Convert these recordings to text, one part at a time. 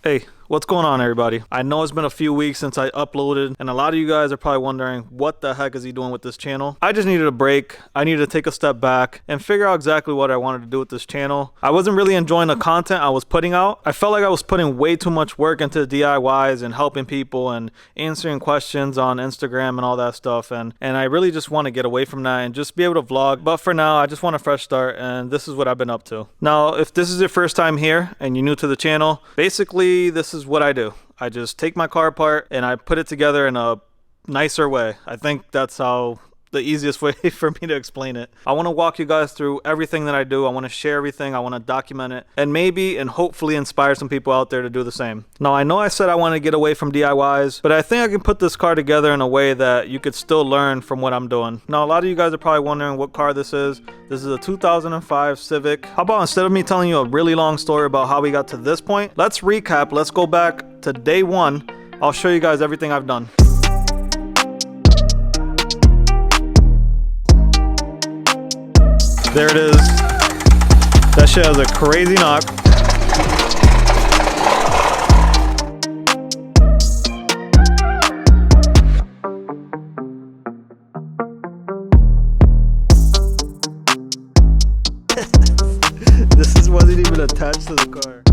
Hey, what's going on, everybody? I know it's been a few weeks since I uploaded, and a lot of you guys are probably wondering what the heck is he doing with this channel. I just needed a break. I needed to take a step back and figure out exactly what I wanted to do with this channel. I wasn't really enjoying the content I was putting out. I felt like I was putting way too much work into the DIYs and helping people and answering questions on Instagram and all that stuff, and I really just want to get away from that and just be able to vlog. But for now, I just want a fresh start, and this is what I've been up to. Now, if this is your first time here and you're new to the channel, basically this is what I do. I just take my car apart and I put it together in a nicer way. I think that's how the easiest way for me to explain it. I want to walk you guys through everything that I do. I want to share everything. I want to document it and maybe and hopefully inspire some people out there to do the same. Now, I know I said I want to get away from DIYs, but I think I can put this car together in a way that you could still learn from what I'm doing. Now, a lot of you guys are probably wondering what car this is. This is a 2005 Civic. How about instead of me telling you a really long story about how we got to this point, let's recap. Let's go back to day one. I'll show you guys everything I've done. There it is. That shit has a crazy knock. This wasn't even attached to the car.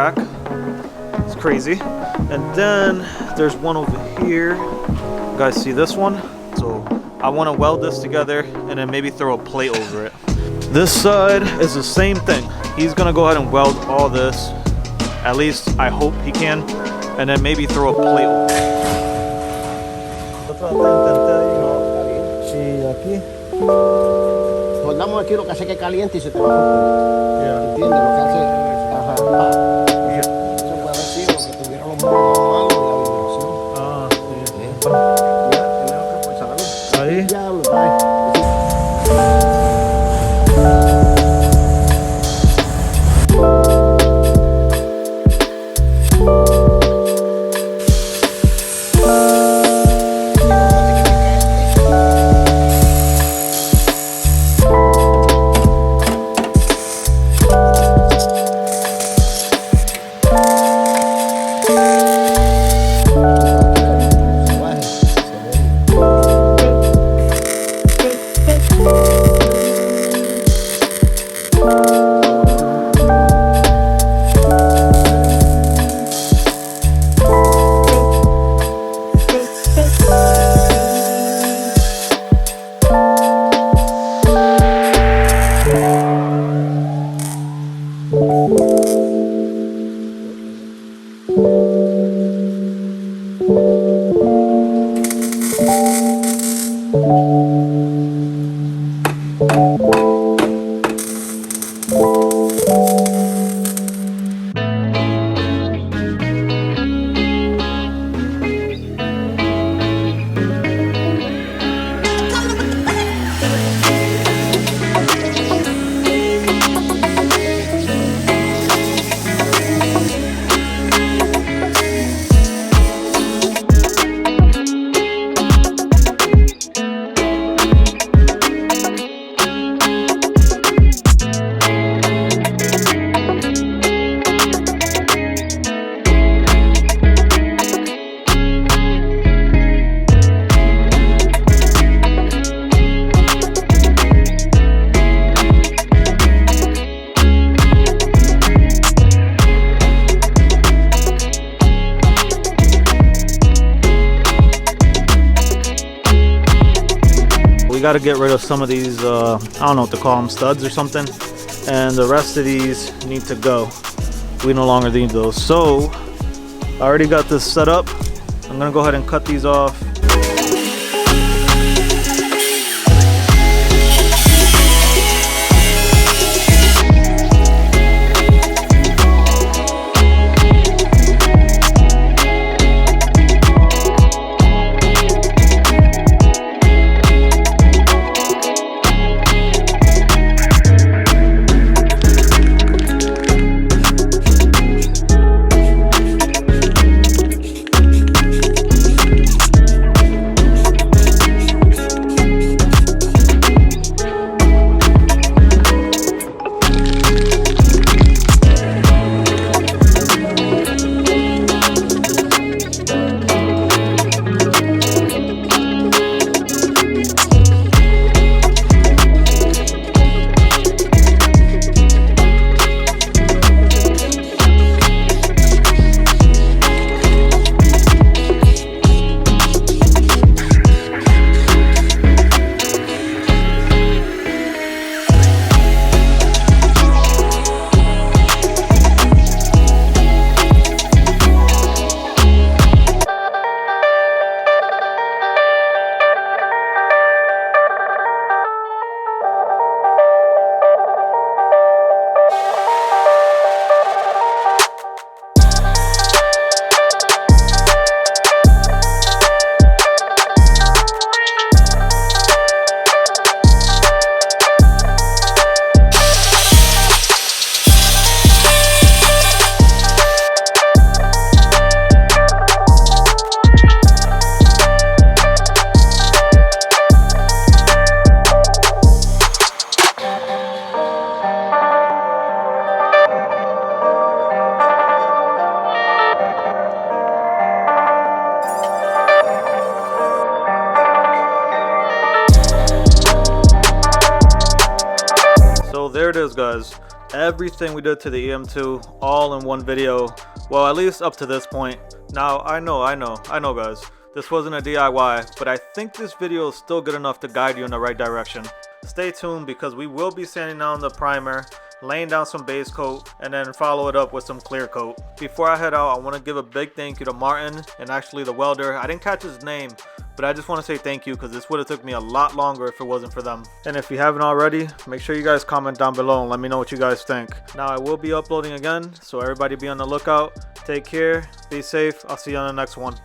crack. It's crazy. And then there's one over here. You guys see this one? So I want to weld this together and then maybe throw a plate over it. This side is the same thing. He's gonna go ahead and weld all this. At least I hope he can. And then maybe throw a plate over it. Soldamos aquí lo que hace que caliente y se te va a romper. ¿Entiendes? Lo que hace. Ajá. Eso puede haber sido lo que tuvieron los malos y la vibración. Ah, sí. Ya, tenemos que forzar la luz. Ahí. Diablo, bye. We got to get rid of some of these, I don't know what to call them, studs or something. And the rest of these need to go. We no longer need those. So I already got this set up. I'm gonna go ahead and cut these off. So there it is, guys. everything we did to the EM2 all in one video. Well, at least up to this point. Now, I know guys, this wasn't a DIY, but I think this video is still good enough to guide you in the right direction. Stay tuned because we will be sanding down the primer, laying down some base coat, and then follow it up with some clear coat. Before I head out, I want to give a big thank you to Martin and actually the welder. I didn't catch his name, but I just want to say thank you because this would have took me a lot longer if it wasn't for them. And if you haven't already, make sure you guys comment down below and let me know what you guys think. Now, I will be uploading again, so everybody be on the lookout. Take care, be safe, I'll see you on the next one.